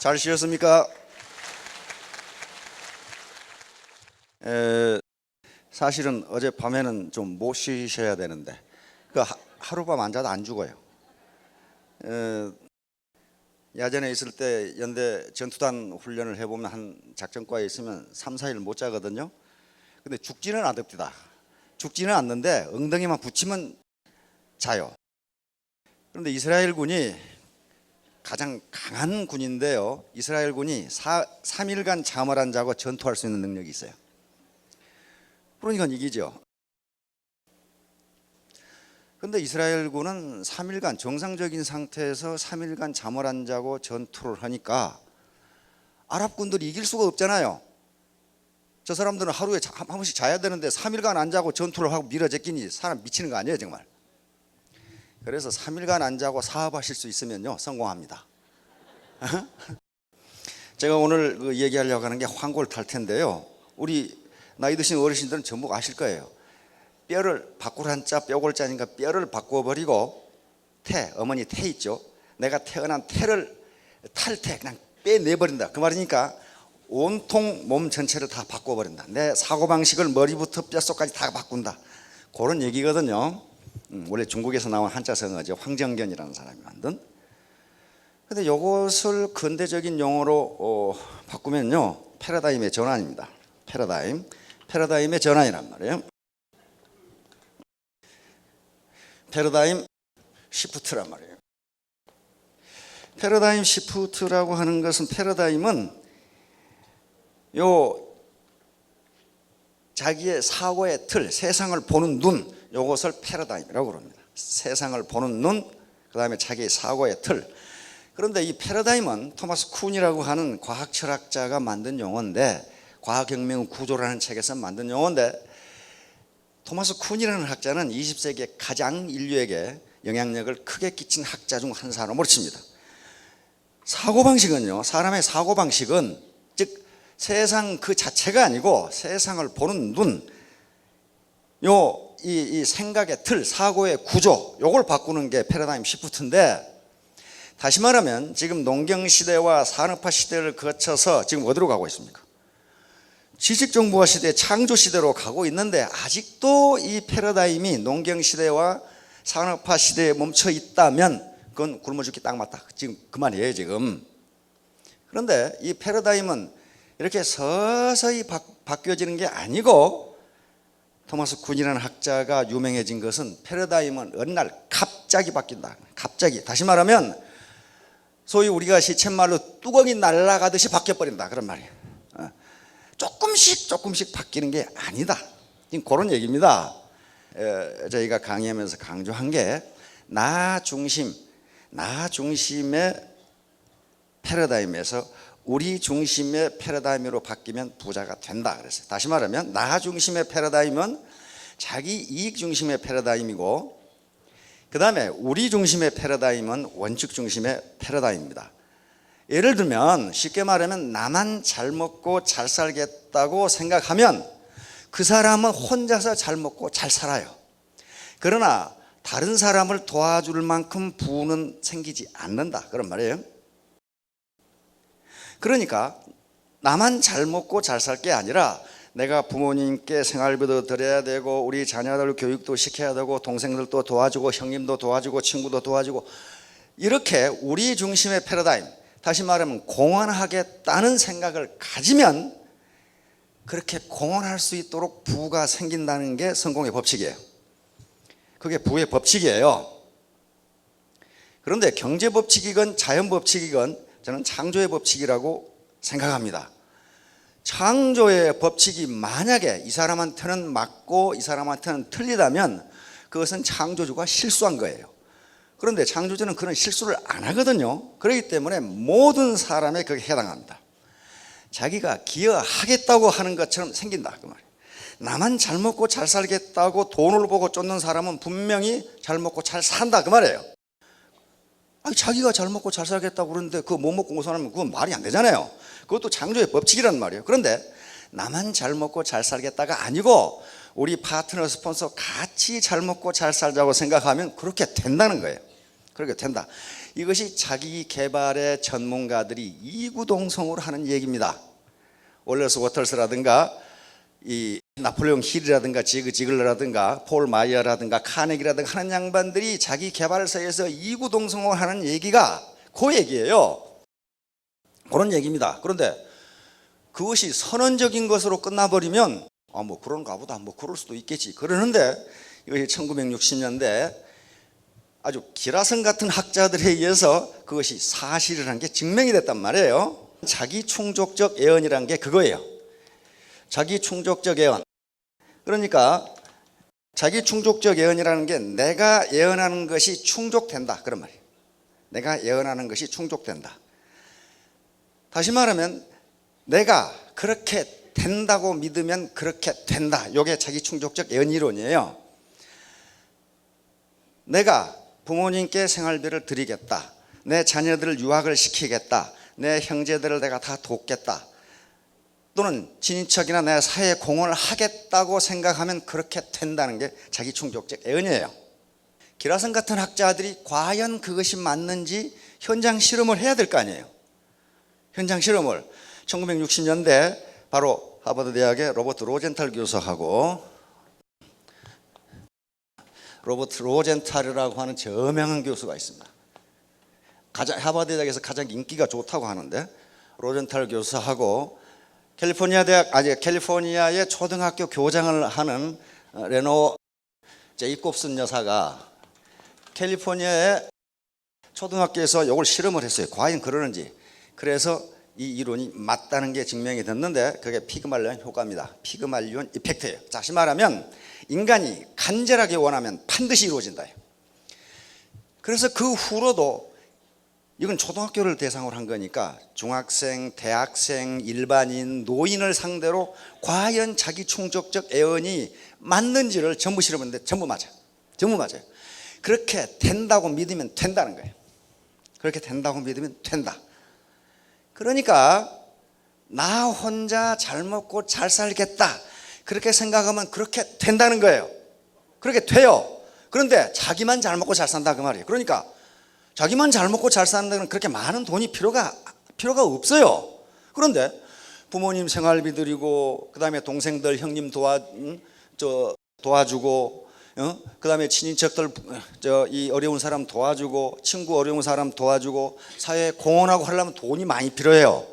잘 쉬었습니까? 사실은 어젯밤에는 좀 못 쉬셔야 되는데 하룻밤 안 자도 안 죽어요. 야전에 있을 때 연대 전투단 훈련을 해보면 한 작전과에 있으면 3, 4일 못 자거든요. 근데 죽지는 않습니다. 죽지는 않는데 엉덩이만 붙이면 자요. 그런데 이스라엘 군이 가장 강한 군인데요, 이스라엘 군이 3일간 잠을 안 자고 전투할 수 있는 능력이 있어요. 그러니까 이기죠. 근데 이스라엘 군은 3일간 정상적인 상태에서 3일간 잠을 안 자고 전투를 하니까 아랍 군들이 이길 수가 없잖아요. 저 사람들은 하루에 한 번씩 자야 되는데 3일간 안 자고 전투를 하고 밀어제끼니 사람 미치는 거 아니에요 정말. 그래서 3일간 안 자고 사업하실 수 있으면요 성공합니다. 제가 오늘 얘기하려고 하는 게 황골 탈퇴인데요, 우리 나이 드신 어르신들은 전부 아실 거예요. 뼈를 바꾸란자 뼈골자니까 뼈를 바꿔버리고 어머니 태 있죠, 내가 태어난 태를 탈퇴 그냥 빼내버린다 그 말이니까 온통 몸 전체를 다 바꿔버린다. 내 사고방식을 머리부터 뼛속까지 다 바꾼다, 그런 얘기거든요. 원래 중국에서 나온 한자 성어죠. 황정견이라는 사람이 만든. 근데 이것을 근대적인 용어로 바꾸면요 패러다임의 전환입니다. 패러다임의 전환이란 말이에요. 패러다임 시프트란 말이에요. 패러다임 시프트라고 하는 것은, 패러다임은 자기의 사고의 틀, 세상을 보는 눈, 이것을 패러다임이라고 그럽니다. 세상을 보는 눈, 그 다음에 자기의 사고의 틀. 그런데 이 패러다임은 토마스 쿤이라고 하는 과학 철학자가 만든 용어인데, 과학혁명 구조라는 책에서 만든 용어인데, 토마스 쿤이라는 학자는 20세기에 가장 인류에게 영향력을 크게 끼친 학자 중 한 사람으로 칩니다. 사고방식은요, 사람의 사고방식은 즉 세상 그 자체가 아니고 세상을 보는 눈, 이 생각의 틀, 사고의 구조, 요걸 바꾸는 게 패러다임 시프트인데, 다시 말하면 지금 농경시대와 산업화 시대를 거쳐서 지금 어디로 가고 있습니까? 지식정보화 시대, 창조시대로 가고 있는데, 아직도 이 패러다임이 농경시대와 산업화 시대에 멈춰 있다면 그건 굶어 죽기 딱 맞다, 지금 그만이에요 지금. 그런데 이 패러다임은 이렇게 서서히 바뀌어지는 게 아니고, 토마스 쿤이라는 학자가 유명해진 것은 패러다임은 어느 날 갑자기 바뀐다. 갑자기, 다시 말하면 소위 우리가 시쳇말로 뚜껑이 날아가듯이 바뀌어버린다 그런 말이에요. 조금씩 바뀌는 게 아니다, 그런 얘기입니다. 저희가 강의하면서 강조한 게 나 중심의 패러다임에서 우리 중심의 패러다임으로 바뀌면 부자가 된다 그랬어요. 다시 말하면 나 중심의 패러다임은 자기 이익 중심의 패러다임이고, 그 다음에 우리 중심의 패러다임은 원칙 중심의 패러다임입니다. 예를 들면, 쉽게 말하면 나만 잘 먹고 잘 살겠다고 생각하면 그 사람은 혼자서 잘 먹고 잘 살아요. 그러나 다른 사람을 도와줄 만큼 부는 생기지 않는다 그런 말이에요. 그러니까 나만 잘 먹고 잘 살 게 아니라 내가 부모님께 생활비도 드려야 되고, 우리 자녀들 교육도 시켜야 되고, 동생들도 도와주고, 형님도 도와주고, 친구도 도와주고, 이렇게 우리 중심의 패러다임, 다시 말하면 공헌하겠다는 생각을 가지면 그렇게 공헌할 수 있도록 부가 생긴다는 게 성공의 법칙이에요. 그게 부의 법칙이에요. 그런데 경제 법칙이건 자연 법칙이건 저는 창조의 법칙이라고 생각합니다. 창조의 법칙이 만약에 이 사람한테는 맞고 이 사람한테는 틀리다면 그것은 창조주가 실수한 거예요. 그런데 창조주는 그런 실수를 안 하거든요. 그렇기 때문에 모든 사람에 그게 해당합니다. 자기가 기여하겠다고 하는 것처럼 생긴다 그 말이에요. 나만 잘 먹고 잘 살겠다고 돈을 보고 쫓는 사람은 분명히 잘 먹고 잘 산다 그 말이에요. 아니, 자기가 잘 먹고 잘 살겠다고 그러는데 그거 못 먹고 못 사면 그건 말이 안 되잖아요. 그것도 창조의 법칙이란 말이에요. 그런데 나만 잘 먹고 잘 살겠다가 아니고 우리 파트너 스폰서 같이 잘 먹고 잘 살자고 생각하면 그렇게 된다는 거예요. 그렇게 된다. 이것이 자기 개발의 전문가들이 이구동성으로 하는 얘기입니다. 월러스 워터스라든가 이 나폴레옹 힐이라든가 지그 지글러라든가 폴 마이어라든가 카네기라든가 하는 양반들이 자기 개발서에서 이구동성으로 하는 얘기가 그 얘기예요. 그런 얘기입니다. 그런데 그것이 선언적인 것으로 끝나버리면 뭐 그런가 보다, 뭐 그럴 수도 있겠지 그러는데, 이것이 1960년대 아주 기라성 같은 학자들에 의해서 그것이 사실이라는 게 증명이 됐단 말이에요. 자기 충족적 예언이라는 게 그거예요. 자기 충족적 예언. 그러니까 자기 충족적 예언이라는 게 내가 예언하는 것이 충족된다 그런 말이에요. 내가 예언하는 것이 충족된다. 다시 말하면 내가 그렇게 된다고 믿으면 그렇게 된다. 이게 자기 충족적 예언 이론이에요. 내가 부모님께 생활비를 드리겠다, 내 자녀들을 유학을 시키겠다, 내 형제들을 내가 다 돕겠다, 또는 친인척이나 내 사회에 공헌을 하겠다고 생각하면 그렇게 된다는 게 자기 충족적 예언이에요. 기라성 같은 학자들이 과연 그것이 맞는지 현장 실험을 해야 될 거 아니에요. 현장 실험을 1960년대 바로 하버드 대학의 로버트 로젠탈 교수하고, 로버트 로젠탈이라고 하는 저명한 교수가 있습니다. 하버드 대학에서 가장 인기가 좋다고 하는데, 로젠탈 교수하고 캘리포니아의 초등학교 교장을 하는 레노 제이콥슨 여사가 캘리포니아의 초등학교에서 이걸 실험을 했어요. 과연 그러는지. 그래서 이 이론이 맞다는 게 증명이 됐는데, 그게 피그말리온 효과입니다. 피그말리온 이펙트예요. 다시 말하면 인간이 간절하게 원하면 반드시 이루어진다. 그래서 그 후로도, 이건 초등학교를 대상으로 한 거니까 중학생, 대학생, 일반인, 노인을 상대로 과연 자기 충족적 예언이 맞는지를 전부 실험했는데 전부 맞아요. 전부 맞아요. 그렇게 된다고 믿으면 된다는 거예요. 그렇게 된다고 믿으면 된다. 그러니까 나 혼자 잘 먹고 잘 살겠다 그렇게 생각하면 그렇게 된다는 거예요. 그렇게 돼요. 그런데 자기만 잘 먹고 잘 산다 그 말이에요. 그러니까 자기만 잘 먹고 잘 사는 데는 그렇게 많은 돈이 필요가 없어요. 그런데 부모님 생활비 드리고, 그 다음에 동생들 형님 도와주고, 그 다음에 친인척들 이 어려운 사람 도와주고, 친구 어려운 사람 도와주고, 사회에 공헌하고 하려면 돈이 많이 필요해요.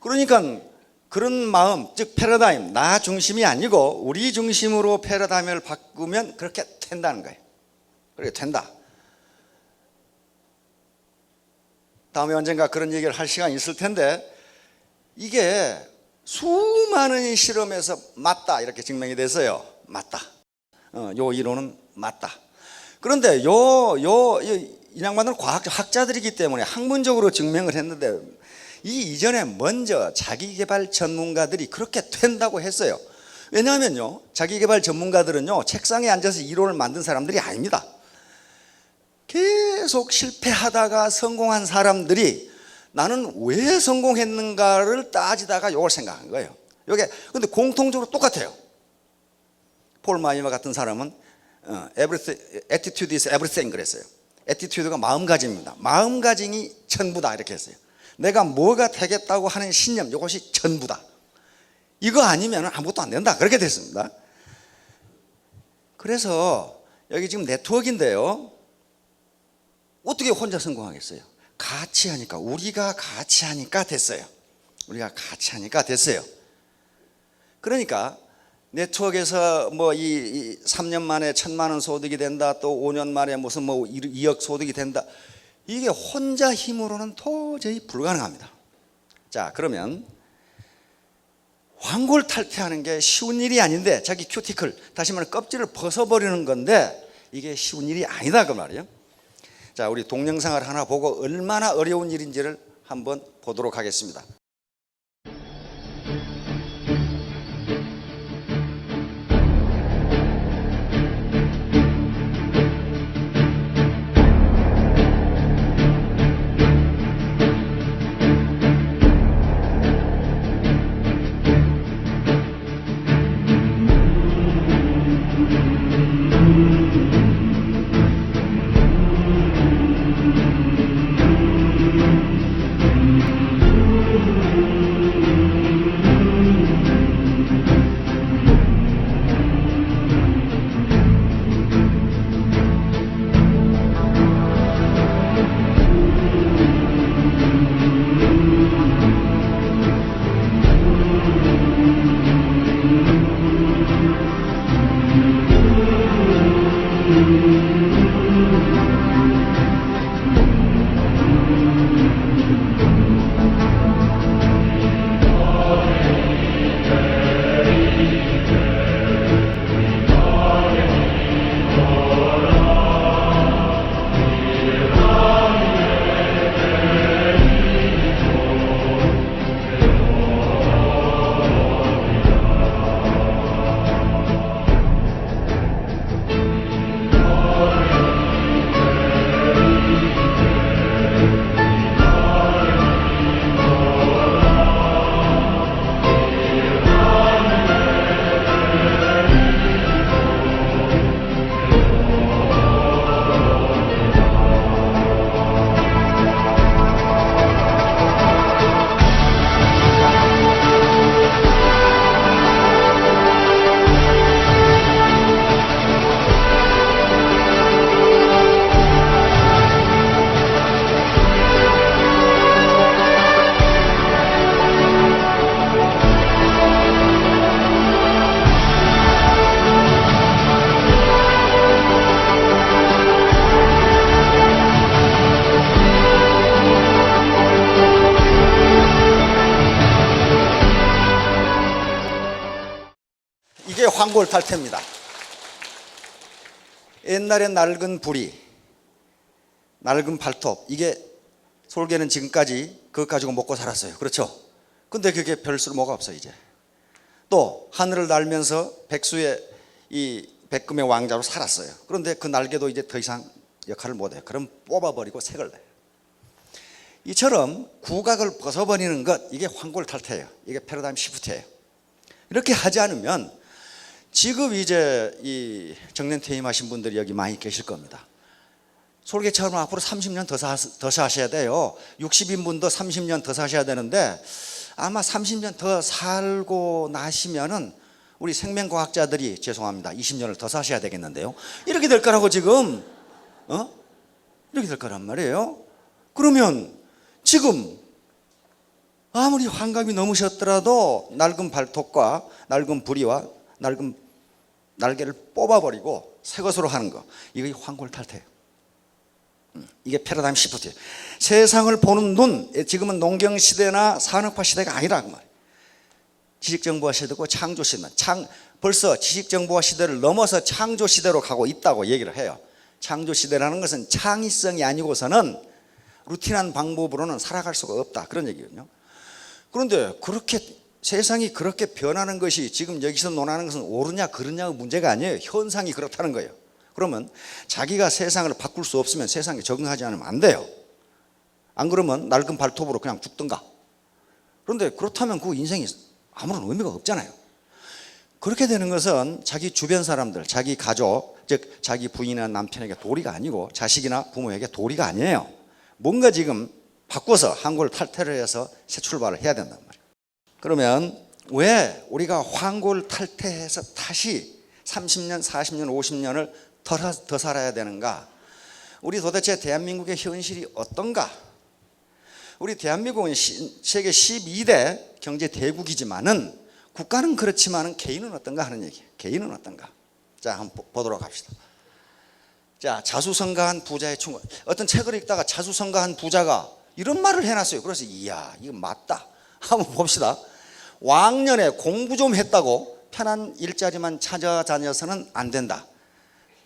그러니까 그런 마음, 즉 패러다임, 나 중심이 아니고 우리 중심으로 패러다임을 바꾸면 그렇게 된다는 거예요. 그렇게 된다. 다음에 언젠가 그런 얘기를 할 시간이 있을 텐데, 이게 수많은 실험에서 맞다 이렇게 증명이 됐어요. 맞다. 요 이론은 맞다. 그런데 이 양반들은 학자들이기 때문에 학문적으로 증명을 했는데, 이 이전에 먼저 자기개발 전문가들이 그렇게 된다고 했어요. 왜냐하면요, 자기개발 전문가들은요 책상에 앉아서 이론을 만든 사람들이 아닙니다. 계속 실패하다가 성공한 사람들이 나는 왜 성공했는가를 따지다가 이걸 생각한 거예요. 이게 근데 공통적으로 똑같아요. 폴 마이어 같은 사람은 attitude is everything 그랬어요. attitude가 마음가짐입니다. 마음가짐이 전부다 이렇게 했어요. 내가 뭐가 되겠다고 하는 신념, 이것이 전부다. 이거 아니면 아무것도 안 된다 그렇게 됐습니다. 그래서 여기 지금 네트워크인데요, 어떻게 혼자 성공하겠어요? 같이 하니까, 우리가 같이 하니까 됐어요. 우리가 같이 하니까 됐어요. 그러니까 네트워크에서 이 3년 만에 1,000만 원 소득이 된다, 또 5년 만에 무슨 2억 소득이 된다, 이게 혼자 힘으로는 도저히 불가능합니다. 자, 그러면 황골 탈퇴하는 게 쉬운 일이 아닌데, 자기 큐티클, 다시 말해 껍질을 벗어버리는 건데, 이게 쉬운 일이 아니다 그 말이에요. 자, 우리 동영상을 하나 보고 얼마나 어려운 일인지를 한번 보도록 하겠습니다. 이게 황골탈퇴입니다. 옛날에 낡은 부리, 낡은 발톱, 이게 솔개는 지금까지 그것 가지고 먹고 살았어요. 그렇죠? 근데 그게 별수로 뭐가 없어 이제. 또 하늘을 날면서 백수의 이 백금의 왕자로 살았어요. 그런데 그 날개도 이제 더 이상 역할을 못해요. 그럼 뽑아버리고 색을 내요. 이처럼 구각을 벗어버리는 것, 이게 황골탈퇴예요. 이게 패러다임 시프트예요. 이렇게 하지 않으면 지금 이제 이 정년 퇴임하신 분들이 여기 많이 계실 겁니다. 솔개처럼 앞으로 30년 더 사셔야 돼요. 60인분도 30년 더 사셔야 되는데 아마 30년 더 살고 나시면은 우리 생명과학자들이 죄송합니다 20년을 더 사셔야 되겠는데요. 이렇게 될 거라고 지금 이렇게 될 거란 말이에요. 그러면 지금 아무리 환갑이 넘으셨더라도 낡은 발톱과 낡은 부리와 낡은 날개를 뽑아버리고 새 것으로 하는 거, 이게 황골탈퇴예요. 이게 패러다임 시프트예요. 세상을 보는 눈, 지금은 농경시대나 산업화 시대가 아니라 그 말이에요. 지식정보화 시대고 창조시대, 벌써 지식정보화 시대를 넘어서 창조시대로 가고 있다고 얘기를 해요. 창조시대라는 것은 창의성이 아니고서는 루틴한 방법으로는 살아갈 수가 없다, 그런 얘기거든요. 그런데 그렇게 세상이 그렇게 변하는 것이 지금 여기서 논하는 것은 옳으냐 그르냐의 문제가 아니에요. 현상이 그렇다는 거예요. 그러면 자기가 세상을 바꿀 수 없으면 세상에 적응하지 않으면 안 돼요. 안 그러면 낡은 발톱으로 그냥 죽든가. 그런데 그렇다면 그 인생이 아무런 의미가 없잖아요. 그렇게 되는 것은 자기 주변 사람들, 자기 가족, 즉 자기 부인이나 남편에게 도리가 아니고 자식이나 부모에게 도리가 아니에요. 뭔가 지금 바꿔서 황골탈퇴를 해서 새 출발을 해야 된단 말이에요. 그러면 왜 우리가 황골탈퇴해서 다시 30년, 40년, 50년을 더 살아야 되는가? 우리 도대체 대한민국의 현실이 어떤가? 우리 대한민국은 세계 12대 경제 대국이지만은 국가는 그렇지만은 개인은 어떤가 하는 얘기예요. 개인은 어떤가? 자, 한번 보도록 합시다. 자, 자수성가한 부자의 충고. 어떤 책을 읽다가 자수성가한 부자가 이런 말을 해놨어요. 그래서 이야, 이거 맞다. 한번 봅시다. 왕년에 공부 좀 했다고 편한 일자리만 찾아다녀서는 안 된다.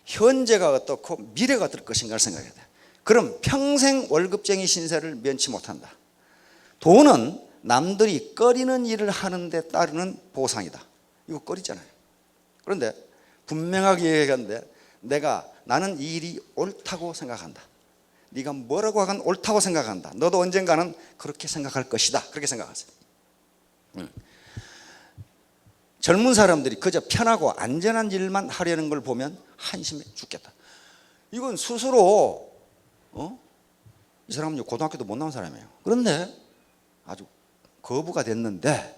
현재가 어떻고 미래가 어떨 것인가를 생각해야 돼. 그럼 평생 월급쟁이 신세를 면치 못한다. 돈은 남들이 꺼리는 일을 하는 데 따르는 보상이다. 이거 꺼리잖아요. 그런데 분명하게 얘기하는데 나는 이 일이 옳다고 생각한다. 네가 뭐라고 하건 옳다고 생각한다. 너도 언젠가는 그렇게 생각할 것이다. 그렇게 생각하세요. 젊은 사람들이 그저 편하고 안전한 일만 하려는 걸 보면 한심해 죽겠다. 이건 스스로 이 사람은 고등학교도 못 나온 사람이에요. 그런데 아주 거부가 됐는데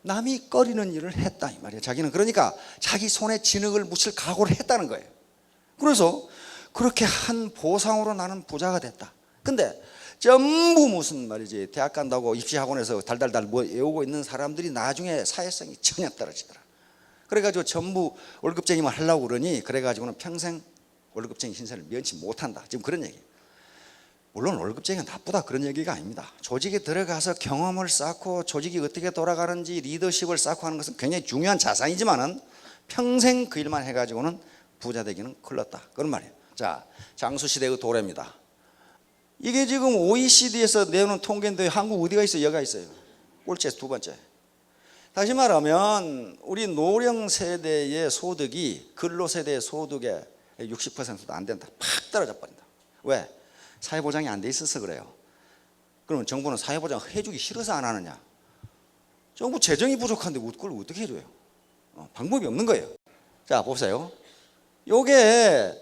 남이 꺼리는 일을 했다 이 말이에요. 자기는 그러니까 자기 손에 진흙을 묻힐 각오를 했다는 거예요. 그래서 그렇게 한 보상으로 나는 부자가 됐다. 근데 전부 무슨 말이지 대학 간다고 입시학원에서 달달달 뭐 외우고 있는 사람들이 나중에 사회성이 전혀 떨어지더라. 그래가지고 전부 월급쟁이만 하려고 그러니 그래가지고는 평생 월급쟁이 신세를 면치 못한다. 지금 그런 얘기예요. 물론 월급쟁이가 나쁘다 그런 얘기가 아닙니다. 조직에 들어가서 경험을 쌓고 조직이 어떻게 돌아가는지 리더십을 쌓고 하는 것은 굉장히 중요한 자산이지만은 평생 그 일만 해가지고는 부자 되기는 글렀다 그런 말이에요. 자, 장수시대의 도래입니다. 이게 지금 OECD에서 내놓은 통계인데 한국 어디가 있어요? 여기가 있어요. 꼴찌에서 두 번째. 다시 말하면 우리 노령 세대의 소득이 근로 세대의 소득의 60%도 안 된다. 팍 떨어져 버린다. 왜? 사회보장이 안 돼 있어서 그래요. 그러면 정부는 사회보장 해주기 싫어서 안 하느냐? 정부 재정이 부족한데 그걸 어떻게 해줘요? 방법이 없는 거예요. 자, 보세요. 요게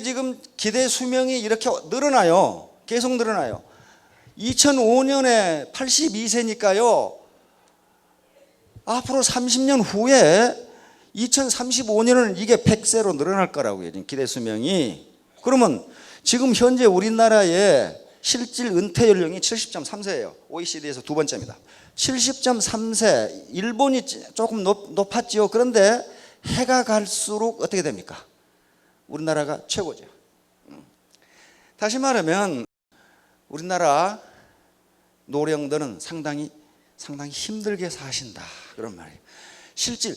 지금 기대 수명이 이렇게 늘어나요. 계속 늘어나요. 2005년에 82세니까요. 앞으로 30년 후에 2035년은 이게 100세로 늘어날 거라고요. 지금 기대 수명이. 그러면 지금 현재 우리나라의 실질 은퇴 연령이 70.3세예요. OECD에서 두 번째입니다. 70.3세. 일본이 조금 높았죠. 그런데 해가 갈수록 어떻게 됩니까? 우리나라가 최고죠. 다시 말하면 우리나라 노령들은 상당히 힘들게 사신다 그런 말이에요. 실질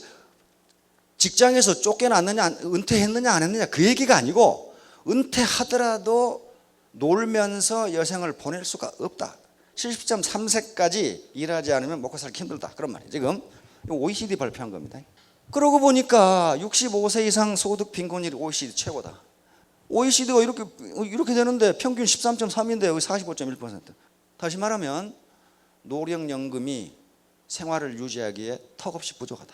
직장에서 쫓겨났느냐 은퇴했느냐 안 했느냐 그 얘기가 아니고 은퇴하더라도 놀면서 여생을 보낼 수가 없다. 70.3세까지 일하지 않으면 먹고 살기 힘들다 그런 말이에요. 지금 OECD 발표한 겁니다. 그러고 보니까 65세 이상 소득 빈곤율이 OECD 최고다. OECD가 이렇게 되는데 평균 13.3인데 여기 45.1%. 다시 말하면 노령연금이 생활을 유지하기에 턱없이 부족하다.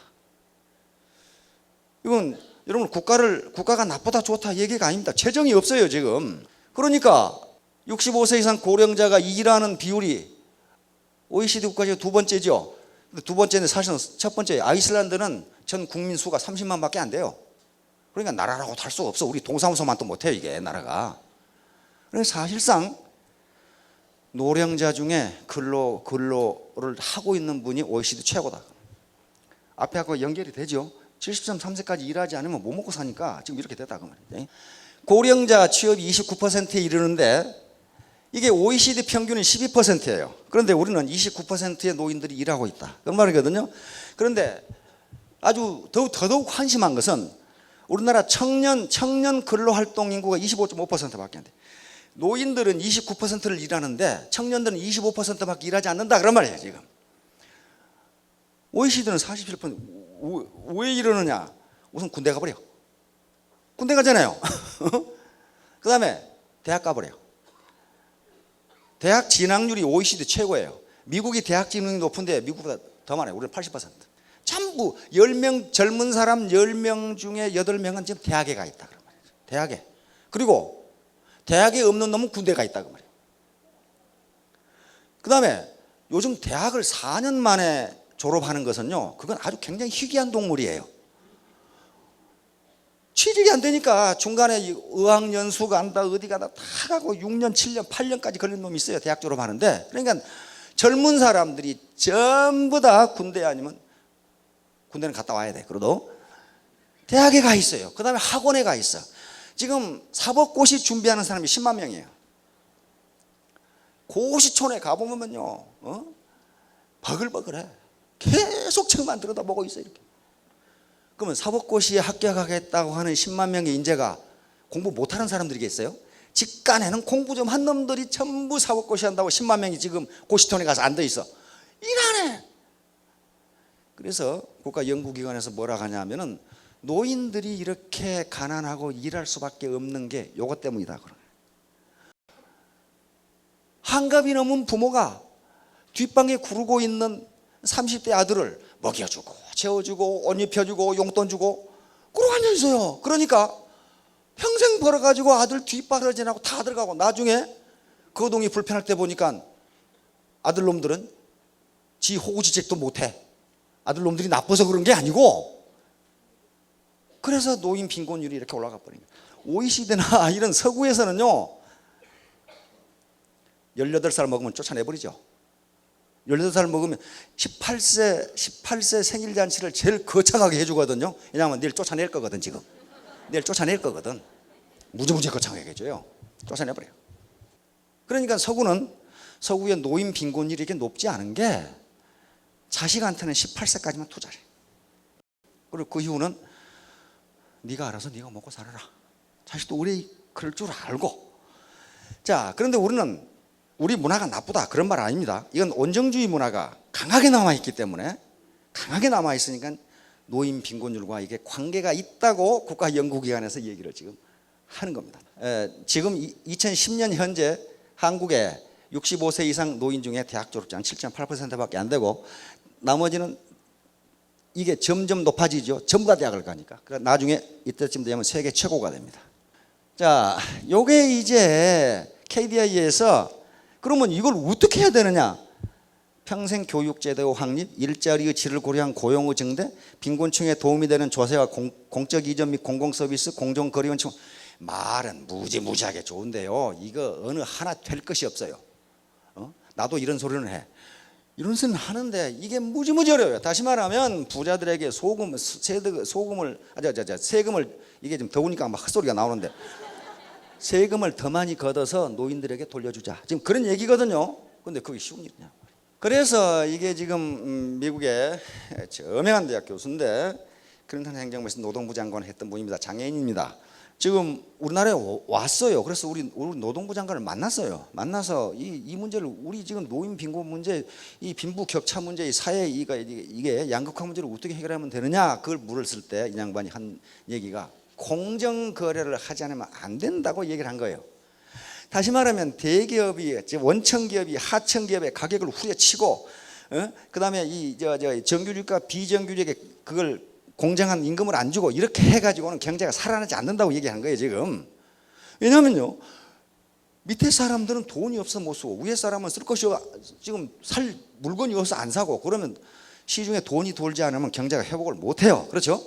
이건 여러분 국가가 나쁘다 좋다 얘기가 아닙니다. 재정이 없어요 지금. 그러니까 65세 이상 고령자가 일하는 비율이 OECD 국가 중에 두 번째죠. 두 번째는 사실은 첫 번째 아이슬란드는 전 국민 수가 30만 밖에 안 돼요. 그러니까 나라라고 할 수가 없어. 우리 동사무소만 또 못해요 이게 나라가. 그래서 사실상 노령자 중에 근로를 하고 있는 분이 OECD 최고다. 앞에 하고 연결이 되죠. 70.3세까지 일하지 않으면 못 먹고 사니까 지금 이렇게 됐다 그 말이에요. 고령자 취업이 29%에 이르는데 이게 OECD 평균은 12%예요. 그런데 우리는 29%의 노인들이 일하고 있다 그런 말이거든요. 그런데 아주 더더욱 한심한 것은 우리나라 청년 근로활동 인구가 25.5%밖에 안 돼. 노인들은 29%를 일하는데 청년들은 25%밖에 일하지 않는다 그런 말이에요 지금. OECD는 47%. 왜 이러느냐? 우선 군대 가버려. 군대 가잖아요. 그 다음에 대학 가버려. 대학 진학률이 OECD 최고예요. 미국이 대학 진학률이 높은데 미국보다 더 많아요. 우리는 80%. 전부 10명 젊은 사람 10명 중에 8명은 지금 대학에 가 있다 그런 말이에요. 대학에. 그리고 대학에 없는 놈은 군대 가 있다 그 말이에요. 그 다음에 요즘 대학을 4년 만에 졸업하는 것은요, 그건 아주 굉장히 희귀한 동물이에요. 취직이 안 되니까 중간에 어학연수 간다 어디 가다 다 가고 6년 7년 8년까지 걸린 놈이 있어요. 대학 졸업하는데. 그러니까 젊은 사람들이 전부 다 군대 아니면 군대는 갔다 와야 돼. 그래도 대학에 가 있어요. 그 다음에 학원에 가 있어. 지금 사법고시 준비하는 사람이 10만 명이에요. 고시촌에 가보면요 버글버글해. 계속 책만 들여다보고 있어요 이렇게. 그러면 사법고시에 합격하겠다고 하는 10만 명의 인재가 공부 못하는 사람들이겠어요? 직간에는 공부 좀 한 놈들이 전부 사법고시 한다고 10만 명이 지금 고시촌에 가서 앉아있어. 일 안 해. 그래서 국가연구기관에서 뭐라 하냐면은 노인들이 이렇게 가난하고 일할 수밖에 없는 게 요것 때문이다. 한갑이 넘은 부모가 뒷방에 구르고 있는 30대 아들을 먹여주고 재워주고 옷 입혀주고 용돈 주고 그러고 앉아있어요. 그러니까 평생 벌어가지고 아들 뒷바라지나고 다 들어가고 나중에 거동이 불편할 때 보니까 아들놈들은 지 호구지책도 못해. 아들놈들이 나빠서 그런 게 아니고 그래서 노인 빈곤율이 이렇게 올라가 버린 거예요. OECD나 이런 서구에서는요 18살 먹으면 쫓아내버리죠. 18살 먹으면 18세 생일잔치를 제일 거창하게 해주거든요. 왜냐하면 내일 쫓아낼 거거든 지금. 내일 쫓아낼 거거든. 무지무지 거창하게 해줘요. 쫓아내버려요. 그러니까 서구의 노인 빈곤율이 이렇게 높지 않은 게 자식한테는 18세까지만 투자해. 그리고 그 이후는 네가 알아서 네가 먹고 살아라. 자식도 우리 그럴 줄 알고. 자, 그런데 우리 문화가 나쁘다 그런 말 아닙니다. 이건 온정주의 문화가 강하게 남아있기 때문에, 강하게 남아있으니까 노인 빈곤율과 이게 관계가 있다고 국가연구기관에서 얘기를 지금 하는 겁니다. 지금 2010년 현재 한국에 65세 이상 노인 중에 대학 졸업자는 7.8%밖에 안 되고, 나머지는 이게 점점 높아지죠. 전부 다 대학을 가니까. 그러니까 나중에 이때쯤 되면 세계 최고가 됩니다. 자, 요게 이제 KDI에서 그러면 이걸 어떻게 해야 되느냐? 평생 교육제도 확립, 일자리의 질을 고려한 고용의 증대, 빈곤층에 도움이 되는 조세와 공적 이전 및 공공서비스, 공정거리원칙. 말은 무지무지하게 좋은데요, 이거 어느 하나 될 것이 없어요. 나도 이런 소리는 해. 이런 소리는 하는데 이게 무지무지 어려워요. 다시 말하면 부자들에게 세금을, 이게 좀 더우니까 막 헛소리가 나오는데, 세금을 더 많이 걷어서 노인들에게 돌려주자, 지금 그런 얘기거든요. 근데 그게 쉬운 일이냐. 그래서 이게 지금 미국의 저명한 대학 교수인데, 클린턴 행정부에서 노동부 장관을 했던 분입니다. 장애인입니다. 지금 우리나라에 왔어요. 그래서 우리 노동부 장관을 만났어요. 만나서 이 문제를, 우리 지금 노인 빈곤 문제, 이 빈부 격차 문제, 이 사회 이게 양극화 문제를 어떻게 해결하면 되느냐, 그걸 물었을 때 이 양반이 한 얘기가 공정 거래를 하지 않으면 안 된다고 얘기를 한 거예요. 다시 말하면 대기업이, 원청 기업이 하청 기업의 가격을 후려치고, 그다음에 이 정규직과 비정규직에 그걸 공정한 임금을 안 주고 이렇게 해가지고는 경제가 살아나지 않는다고 얘기한 거예요 지금. 왜냐하면요, 밑에 사람들은 돈이 없어 못 쓰고, 위에 사람은 쓸 것이 지금 살 물건이 없어서 안 사고, 그러면 시중에 돈이 돌지 않으면 경제가 회복을 못 해요. 그렇죠?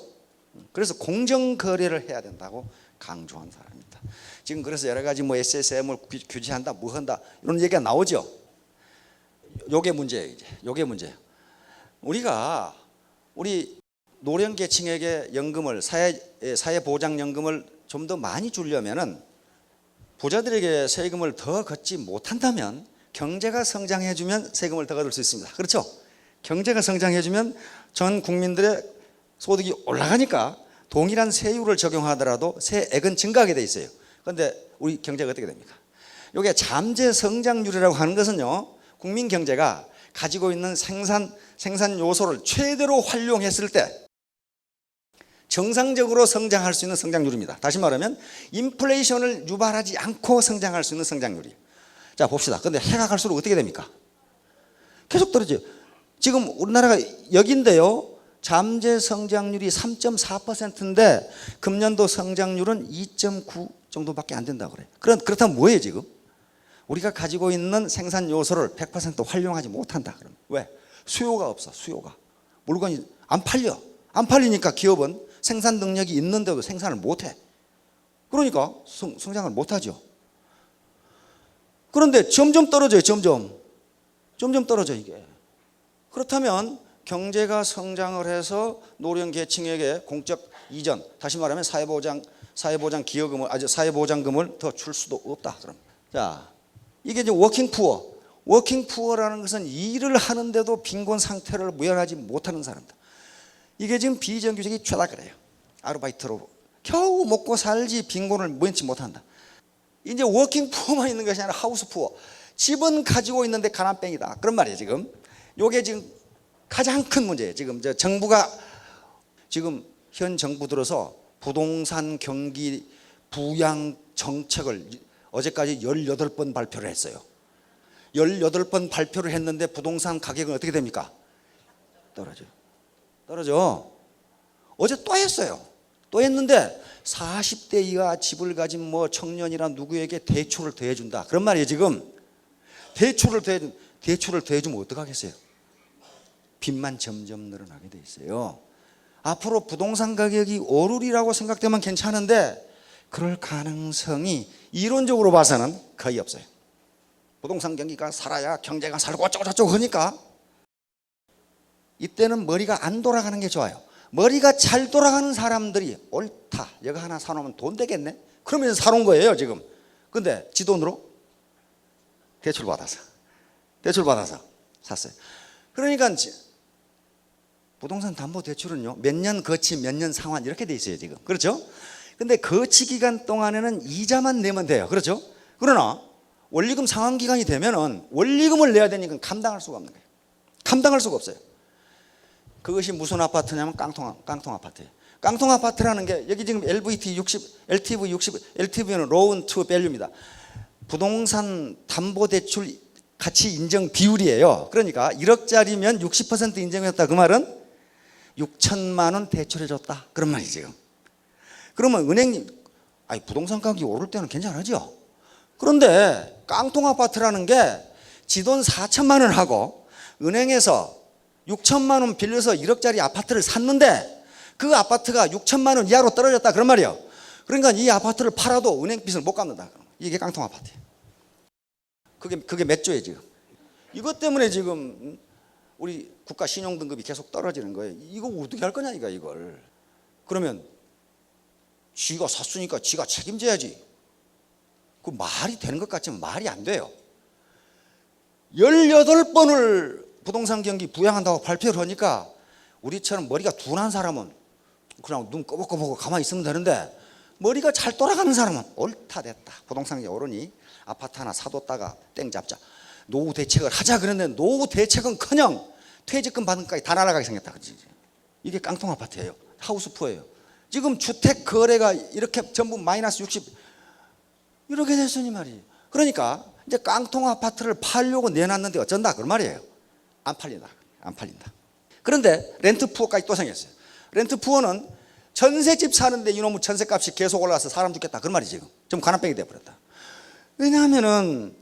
그래서 공정 거래를 해야 된다고 강조한 사람입니다. 지금 그래서 여러 가지 뭐 SSM을 규제한다, 뭐 한다, 이런 얘기가 나오죠. 요게 문제예요. 이제 요게 문제예요. 우리 노령계층에게 연금을, 사회보장연금을 좀 더 많이 주려면은, 부자들에게 세금을 더 걷지 못한다면 경제가 성장해주면 세금을 더 걷을 수 있습니다. 그렇죠? 경제가 성장해주면 전 국민들의 소득이 올라가니까 동일한 세율을 적용하더라도 세액은 증가하게 돼 있어요. 그런데 우리 경제가 어떻게 됩니까? 이게 잠재 성장률이라고 하는 것은요, 국민 경제가 가지고 있는 생산 요소를 최대로 활용했을 때 정상적으로 성장할 수 있는 성장률입니다. 다시 말하면 인플레이션을 유발하지 않고 성장할 수 있는 성장률이에요. 자, 봅시다. 그런데 해가 갈수록 어떻게 됩니까? 계속 떨어져요. 지금 우리나라가 여기인데요, 잠재 성장률이 3.4%인데 금년도 성장률은 2.9 정도밖에 안 된다고 그래요. 그렇다면 뭐예요 지금? 우리가 가지고 있는 생산 요소를 100% 활용하지 못한다. 그러면 왜? 수요가 없어. 수요가. 물건이 안 팔려. 안 팔리니까 기업은 생산 능력이 있는데도 생산을 못해. 그러니까 성장을 못하죠. 그런데 점점 떨어져요. 점점 떨어져 이게. 그렇다면 경제가 성장을 해서 노령계층에게 공적 이전, 다시 말하면 사회보장 기여금을, 사회보장금을 더 줄 수도 없다. 그럼 자, 이게 이제 워킹푸어라는 것은 일을 하는데도 빈곤 상태를 무연하지 못하는 사람들. 이게 지금 비정규직이 죄다 그래요. 아르바이트로 겨우 먹고 살지 빈곤을 무연치 못한다. 이제 워킹푸어만 있는 것이 아니라 하우스푸어, 집은 가지고 있는데 가난뱅이다, 그런 말이에요 지금. 이게 지금 가장 큰 문제예요. 지금 정부가, 지금 현 정부 들어서 부동산 경기 부양 정책을 어제까지 18번 발표를 했어요. 18번 발표를 했는데 부동산 가격은 어떻게 됩니까? 떨어져. 어제 또 했어요. 또 했는데 40대 이하 집을 가진 뭐 청년이나 누구에게 대출을 더해준다, 그런 말이에요 지금. 대출을 더해주면 어떡하겠어요? 빚만 점점 늘어나게 돼 있어요. 앞으로 부동산 가격이 오르리라고 생각되면 괜찮은데 그럴 가능성이 이론적으로 봐서는 거의 없어요. 부동산 경기가 살아야 경제가 살고 어쩌고 저쩌고 하니까 이때는 머리가 안 돌아가는 게 좋아요. 머리가 잘 돌아가는 사람들이 옳다, 이거 하나 사놓으면 돈 되겠네, 그러면서 사놓은 거예요 지금. 근데 지 돈으로 대출 받아서 샀어요. 그러니까 부동산 담보 대출은요, 몇 년 거치 몇 년 상환 이렇게 돼 있어요 지금. 그렇죠? 근데 거치 기간 동안에는 이자만 내면 돼요. 그렇죠? 그러나 원리금 상환 기간이 되면은 원리금을 내야 되니까 감당할 수가 없는 거예요. 감당할 수가 없어요. 그것이 무슨 아파트냐면 깡통 아파트예요. 깡통 아파트라는 게 여기 지금 LVT 60, LTV 60, LTV는 로운 투 밸류입니다. 부동산 담보 대출 가치 인정 비율이에요. 그러니까 1억짜리면 60% 인정했다, 그 말은 6천만 원 대출해 줬다, 그런 말이지 지금. 그러면 은행이 부동산 가격이 오를 때는 괜찮아죠. 그런데 깡통 아파트라는 게 지 돈 4천만 원 하고 은행에서 6천만 원 빌려서 1억짜리 아파트를 샀는데 그 아파트가 6천만 원 이하로 떨어졌다, 그런 말이에요. 그러니까 이 아파트를 팔아도 은행 빚을 못 갚는다. 이게 깡통 아파트예요. 그게 몇 조예요 지금. 이것 때문에 지금 우리 국가 신용 등급이 계속 떨어지는 거예요. 이거 어떻게 할 거냐 이걸. 그러면 쥐가 샀으니까 쥐가 책임져야지. 그 말이 되는 것 같지만 말이 안 돼요. 18번을 부동산 경기 부양한다고 발표를 하니까 우리처럼 머리가 둔한 사람은 그냥 눈 꺼벅꺼벅 가만히 있으면 되는데, 머리가 잘 돌아가는 사람은 옳다 됐다, 부동산이 오르니 아파트 하나 사뒀다가 땡 잡자, 노후 대책을 하자 그랬는데 노후 대책은커녕 퇴직금 받은 것까지 다 날아가게 생겼다. 이게 깡통 아파트예요. 하우스푸어예요. 지금 주택 거래가 이렇게 전부 마이너스 60 이렇게 됐으니 말이에요. 그러니까 이제 깡통 아파트를 팔려고 내놨는데 어쩐다, 그런 말이에요. 안 팔린다. 그런데 렌트푸어까지 또 생겼어요. 렌트푸어는 전세집 사는데 이놈의 전세값이 계속 올라가서 사람 죽겠다, 그런 말이 지금. 좀 가난뱅이 돼버렸다. 왜냐하면은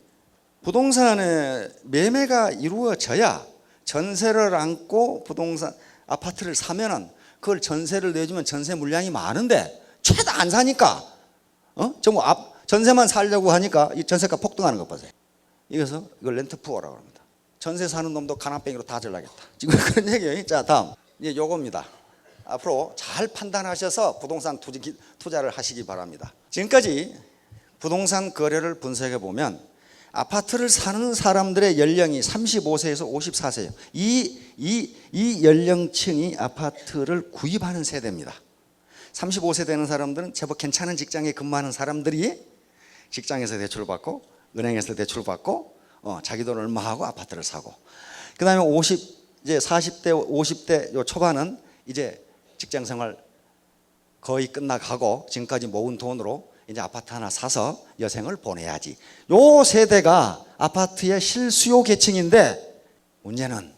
부동산의 매매가 이루어져야 전세를 안고 부동산 아파트를 사면은 그걸 전세를 내주면 전세 물량이 많은데 최다 안 사니까 전부 전세만 살려고 하니까 이 전세가 폭등하는 것 보세요. 이래서 이걸 렌트푸어라고 합니다. 전세 사는 놈도 가난뱅이로 다 잘라겠다, 지금 그런 얘기예요. 자, 다음 이제 요겁니다. 앞으로 잘 판단하셔서 부동산 투자를 하시기 바랍니다. 지금까지 부동산 거래를 분석해 보면 아파트를 사는 사람들의 연령이 35세에서 54세예요. 이 연령층이 아파트를 구입하는 세대입니다. 35세 되는 사람들은 제법 괜찮은 직장에 근무하는 사람들이 직장에서 대출을 받고 은행에서 대출을 받고 자기 돈 얼마 하고 아파트를 사고, 그 다음에 이제 40대 50대 요 초반은 이제 직장생활 거의 끝나가고 지금까지 모은 돈으로 이제 아파트 하나 사서 여생을 보내야지. 요 세대가 아파트의 실수요 계층인데, 문제는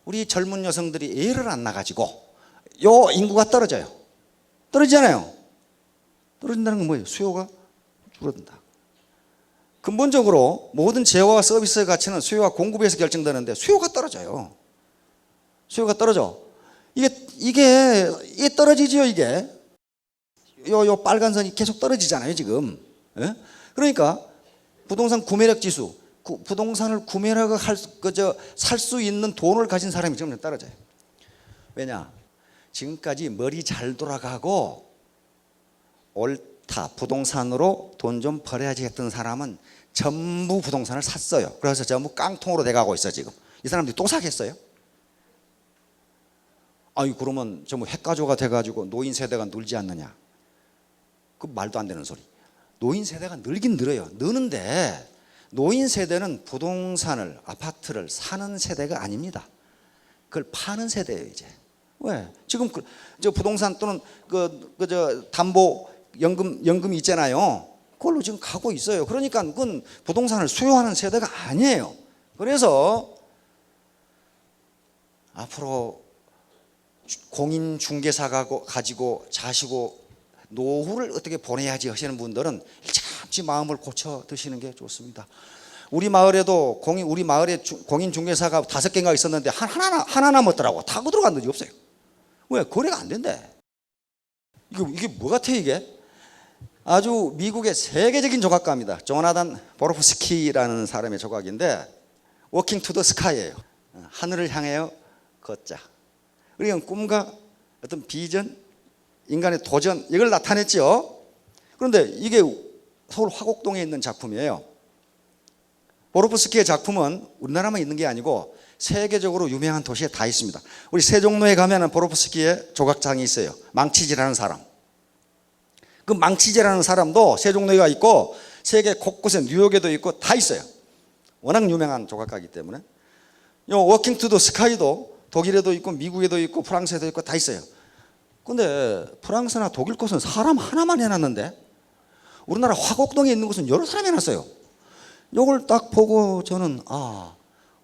우리 젊은 여성들이 애를 안 낳아가지고 요 인구가 떨어지잖아요. 떨어진다는 건 뭐예요? 수요가 줄어든다. 근본적으로 모든 재화와 서비스의 가치는 수요와 공급에서 결정되는데 수요가 떨어져요. 수요가 떨어져. 이게 떨어지죠. 이게 요 빨간 선이 계속 떨어지잖아요 지금. 예? 그러니까 부동산 구매력 지수, 부동산을 구매력을 살 수 있는 돈을 가진 사람이 점점 떨어져요. 왜냐? 지금까지 머리 잘 돌아가고 옳다, 부동산으로 돈 좀 벌어야지 했던 사람은 전부 부동산을 샀어요. 그래서 전부 깡통으로 돼가고 있어 지금. 이 사람들이 또 사겠어요? 그러면 전부 핵가조가 돼가지고 노인 세대가 늘지 않느냐? 그 말도 안 되는 소리. 노인 세대가 늘긴 늘어요. 느는데 노인 세대는 부동산을, 아파트를 사는 세대가 아닙니다. 그걸 파는 세대예요 이제. 왜? 지금 저 부동산 또는 담보 연금이 있잖아요. 그걸로 지금 가고 있어요. 그러니까 그건 부동산을 수요하는 세대가 아니에요. 그래서 앞으로 공인중개사가 가지고 자시고 노후를 어떻게 보내야지 하시는 분들은 일찌감치 마음을 고쳐 드시는 게 좋습니다. 우리 마을에도 우리 마을에 공인중개사가 5개가 있었는데 하나 남았더라고. 다 들어간 적이 없어요. 왜? 거래가 안 된대. 이게 뭐 같아 이게? 아주 미국의 세계적인 조각가입니다. 조나단 보로프스키라는 사람의 조각인데 워킹 투 더 스카이예요. 하늘을 향하여 걷자. 그러니까 꿈과 어떤 비전, 인간의 도전, 이걸 나타냈죠. 그런데 이게 서울 화곡동에 있는 작품이에요. 보로프스키의 작품은 우리나라만 있는 게 아니고 세계적으로 유명한 도시에 다 있습니다. 우리 세종로에 가면은 보로프스키의 조각장이 있어요. 망치질하는 사람. 그 망치질하는 사람도 세종로에가 있고 세계 곳곳에 뉴욕에도 있고 다 있어요. 워낙 유명한 조각가이기 때문에. 요 워킹 투 더 스카이도 독일에도 있고 미국에도 있고 프랑스에도 있고 다 있어요. 근데 프랑스나 독일 곳은 사람 하나만 해놨는데 우리나라 화곡동에 있는 곳은 여러 사람이 해놨어요. 요걸 딱 보고 저는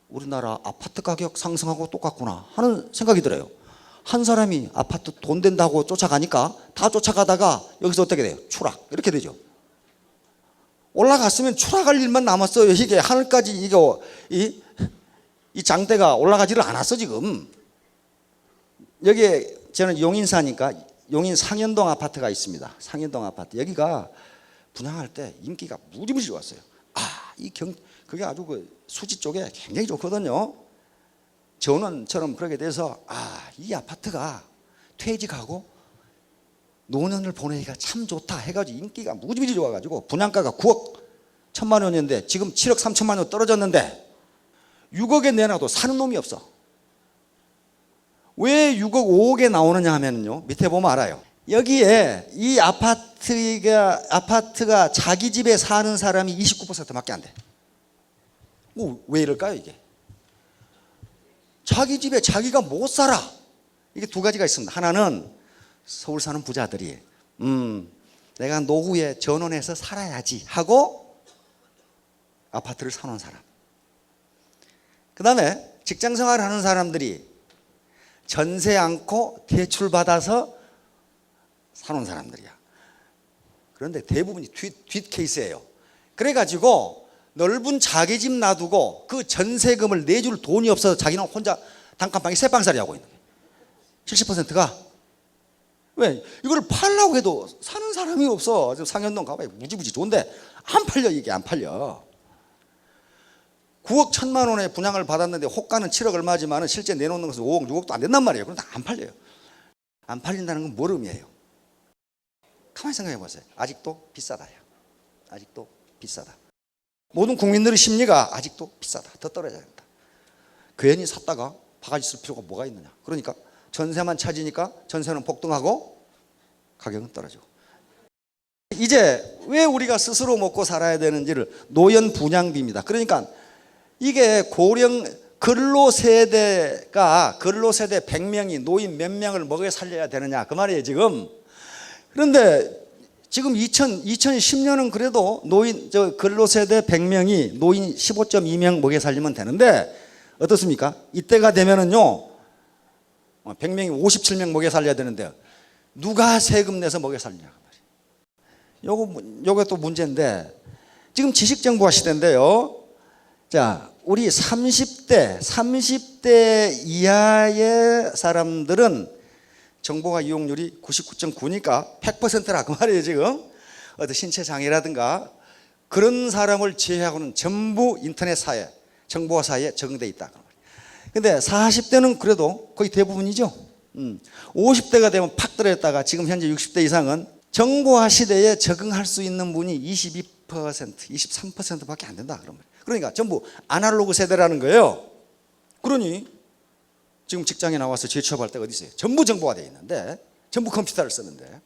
우리나라 아파트 가격 상승하고 똑같구나 하는 생각이 들어요. 한 사람이 아파트 돈 된다고 쫓아가니까 다 쫓아가다가 여기서 어떻게 돼요? 추락. 이렇게 되죠. 올라갔으면 추락할 일만 남았어요. 이게 하늘까지 이 장대가 올라가지를 않았어 지금. 여기에 저는 용인 사니까 용인 상현동 아파트가 있습니다. 상현동 아파트. 여기가 분양할 때 인기가 무지무지 좋았어요. 그게 아주 그 수지 쪽에 굉장히 좋거든요. 전원처럼 그렇게 돼서 이 아파트가 퇴직하고 노년을 보내기가 참 좋다 해가지고 인기가 무지무지 좋아가지고 분양가가 9억 1천만 원이었는데 지금 7억 3천만 원 떨어졌는데 6억에 내놔도 사는 놈이 없어. 왜 6억 5억에 나오느냐 하면요, 밑에 보면 알아요. 여기에 이 아파트가 자기 집에 사는 사람이 29%밖에 안 돼. 왜 이럴까요 이게? 자기 집에 자기가 못 살아. 이게 두 가지가 있습니다. 하나는 서울 사는 부자들이 내가 노후에 전원해서 살아야지 하고 아파트를 사놓은 사람. 그 다음에 직장생활을 하는 사람들이 전세 않고 대출 받아서 사놓은 사람들이야. 그런데 대부분이 뒷 케이스예요. 그래가지고 넓은 자기 집 놔두고 그 전세금을 내줄 돈이 없어서 자기는 혼자 단칸방에 쇠방살이 하고 있는 거예요. 70%가. 왜? 이걸 팔려고 해도 사는 사람이 없어. 상현동 가봐요. 무지무지 좋은데 안 팔려. 이게 안 팔려. 9억 1천만 원에 분양을 받았는데 호가는 7억 얼마지만 실제 내놓는 것은 5억 6억도 안 된단 말이에요. 그런데 안 팔려요. 안 팔린다는 건 뭘 의미해요? 가만히 생각해 보세요. 아직도 비싸다요. 아직도 비싸다. 모든 국민들의 심리가 아직도 비싸다. 더 떨어져야 된다. 괜히 샀다가 바가지 쓸 필요가 뭐가 있느냐. 그러니까 전세만 찾으니까 전세는 폭등하고 가격은 떨어지고. 이제 왜 우리가 스스로 먹고 살아야 되는지를 노연 분양비입니다. 그러니까 이게 고령 근로세대가 근로세대 100명이 노인 몇 명을 먹여 살려야 되느냐 그 말이에요 지금. 그런데 지금 2010년은 그래도 근로세대 100명이 노인 15.2명 먹여 살리면 되는데 어떻습니까? 이때가 되면은요 100명이 57명 먹여 살려야 되는데 누가 세금 내서 먹여 살리냐 요거 또 문제인데 지금 지식정보화 시대인데요. 자, 우리 30대 이하의 사람들은 정보화 이용률이 99.9니까 100%라 그 말이에요 지금. 어떤 신체 장애라든가 그런 사람을 제외하고는 전부 인터넷 사회, 정보화 사회에 적응돼 있다. 근데 40대는 그래도 거의 대부분이죠. 50대가 되면 팍 떨어졌다가 지금 현재 60대 이상은 정보화 시대에 적응할 수 있는 분이 22%, 23%밖에 안 된다. 그러니까 전부 아날로그 세대라는 거예요. 그러니 지금 직장에 나와서 재취업할 때가 어디 있어요? 전부 정보화되어 있는데 전부 컴퓨터를 쓰는데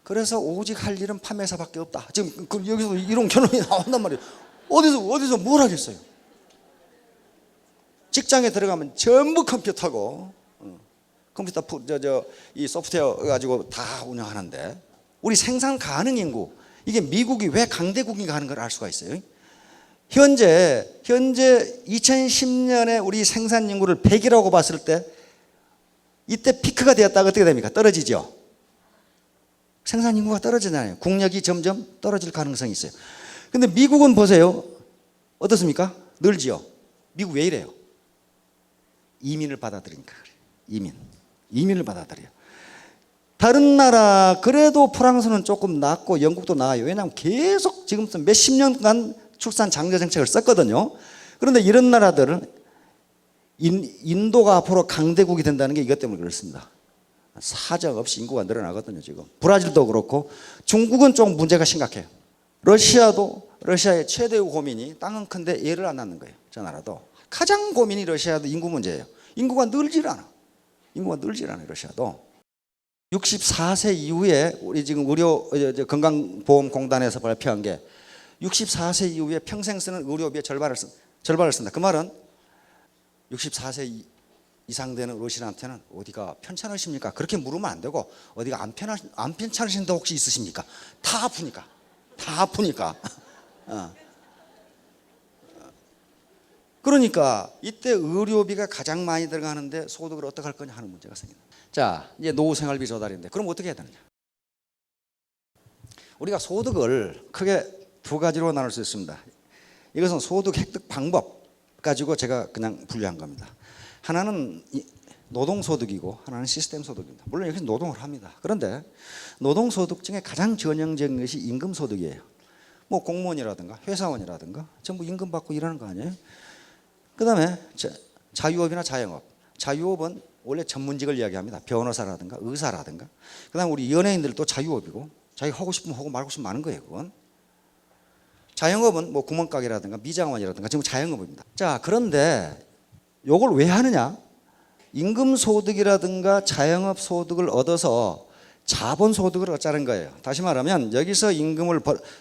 그래서 오직 할 일은 판매사밖에 없다. 지금 여기서 이런 결론이 나온단 말이에요. 어디서 뭘 하겠어요? 직장에 들어가면 전부 컴퓨터고 컴퓨터 이 소프트웨어 가지고 다 운영하는데 우리 생산 가능 인구 이게 미국이 왜 강대국인가 하는 걸 알 수가 있어요. 현재 2010년에 우리 생산 인구를 100이라고 봤을 때 이때 피크가 되었다가 어떻게 됩니까? 떨어지죠. 생산 인구가 떨어지잖아요. 국력이 점점 떨어질 가능성이 있어요. 근데 미국은 보세요. 어떻습니까? 늘지요. 미국 왜 이래요? 이민을 받아들이니까 그래요. 이민을 받아들여요. 다른 나라 그래도 프랑스는 조금 낫고 영국도 나아요. 왜냐하면 계속 지금부터 몇십 년간 출산 장려 정책을 썼거든요. 그런데 이런 나라들은 인도가 앞으로 강대국이 된다는 게 이것 때문에 그렇습니다. 사정없이 인구가 늘어나거든요. 지금 브라질도 그렇고 중국은 좀 문제가 심각해요. 러시아의 최대 고민이 땅은 큰데 애를 안 낳는 거예요. 저 나라도 가장 고민이 러시아도 인구 문제예요. 인구가 늘질 않아. 인구가 늘질 않아요. 러시아도 64세 이후에 우리 지금 건강보험공단에서 발표한 게 64세 이후에 평생 쓰는 의료비의 절반을 쓴다. 그 말은 64세 이상 되는 어르신한테는 어디가 편찮으십니까? 그렇게 물으면 안 되고 어디가 안 편찮으신 데 혹시 있으십니까? 다 아프니까. 그러니까 이때 의료비가 가장 많이 들어가는데 소득을 어떻게 할 거냐 하는 문제가 생깁니다. 자, 이제 노후 생활비 조달인데 그럼 어떻게 해야 되느냐? 우리가 소득을 크게 두 가지로 나눌 수 있습니다. 이것은 소득 획득 방법 가지고 제가 그냥 분류한 겁니다. 하나는 노동소득이고 하나는 시스템 소득입니다. 물론 여기서 노동을 합니다. 그런데 노동소득 중에 가장 전형적인 것이 임금소득이에요. 뭐 공무원이라든가 회사원이라든가 전부 임금 받고 일하는 거 아니에요? 그 다음에 자유업이나 자영업. 자유업은 원래 전문직을 이야기합니다. 변호사라든가 의사라든가. 그 다음에 우리 연예인들도 자유업이고 자기 하고 싶으면 하고 말고 싶으면 마는 거예요. 그건. 자영업은 뭐 구멍가게라든가 미장원이라든가 지금 자영업입니다. 자, 그런데 요걸 왜 하느냐? 임금소득이라든가 자영업 소득을 얻어서 자본소득을 얻자는 거예요. 다시 말하면 여기서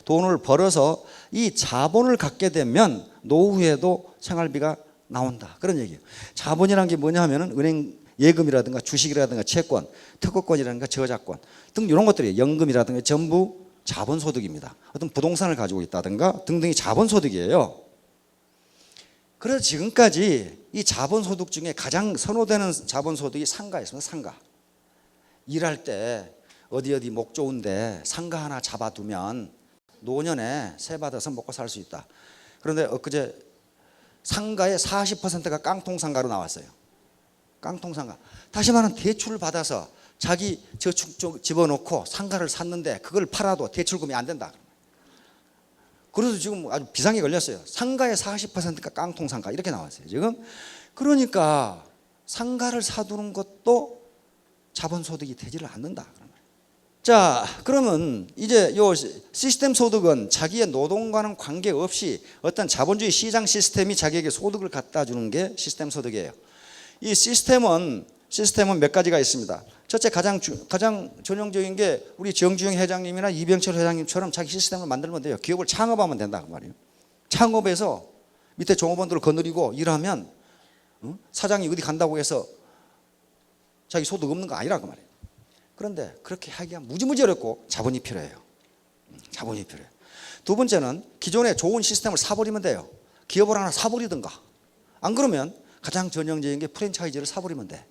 돈을 벌어서 이 자본을 갖게 되면 노후에도 생활비가 나온다. 그런 얘기예요. 자본이라는 게 뭐냐 하면은 은행 예금이라든가 주식이라든가 채권, 특허권이라든가 저작권 등 이런 것들이 연금이라든가 전부 자본소득입니다. 어떤 부동산을 가지고 있다든가 등등이 자본소득이에요. 그래서 지금까지 이 자본소득 중에 가장 선호되는 자본소득이 상가였습니다. 상가. 일할 때 어디 목 좋은데 상가 하나 잡아두면 노년에 세 받아서 먹고 살 수 있다. 그런데 엊그제 상가의 40%가 깡통상가로 나왔어요. 깡통상가. 다시 말하면 대출을 받아서 자기 저축 쪽 집어넣고 상가를 샀는데 그걸 팔아도 대출금이 안 된다. 그래서 지금 아주 비상에 걸렸어요. 상가의 40%가 깡통상가 이렇게 나왔어요. 지금 그러니까 상가를 사두는 것도 자본소득이 되지를 않는다. 자, 그러면 이제 요 시스템 소득은 자기의 노동과는 관계없이 어떤 자본주의 시장 시스템이 자기에게 소득을 갖다 주는 게 시스템 소득이에요. 이 시스템은 몇 가지가 있습니다. 첫째 가장 전형적인 게 우리 정주영 회장님이나 이병철 회장님처럼 자기 시스템을 만들면 돼요. 기업을 창업하면 된다 그 말이에요. 창업해서 밑에 종업원들을 거느리고 일하면 사장이 어디 간다고 해서 자기 소득 없는 거 아니라 그 말이에요. 그런데 그렇게 하기가 무지무지 어렵고 자본이 필요해요. 자본이 필요해요. 두 번째는 기존에 좋은 시스템을 사버리면 돼요. 기업을 하나 사버리든가. 안 그러면 가장 전형적인 게 프랜차이즈를 사버리면 돼.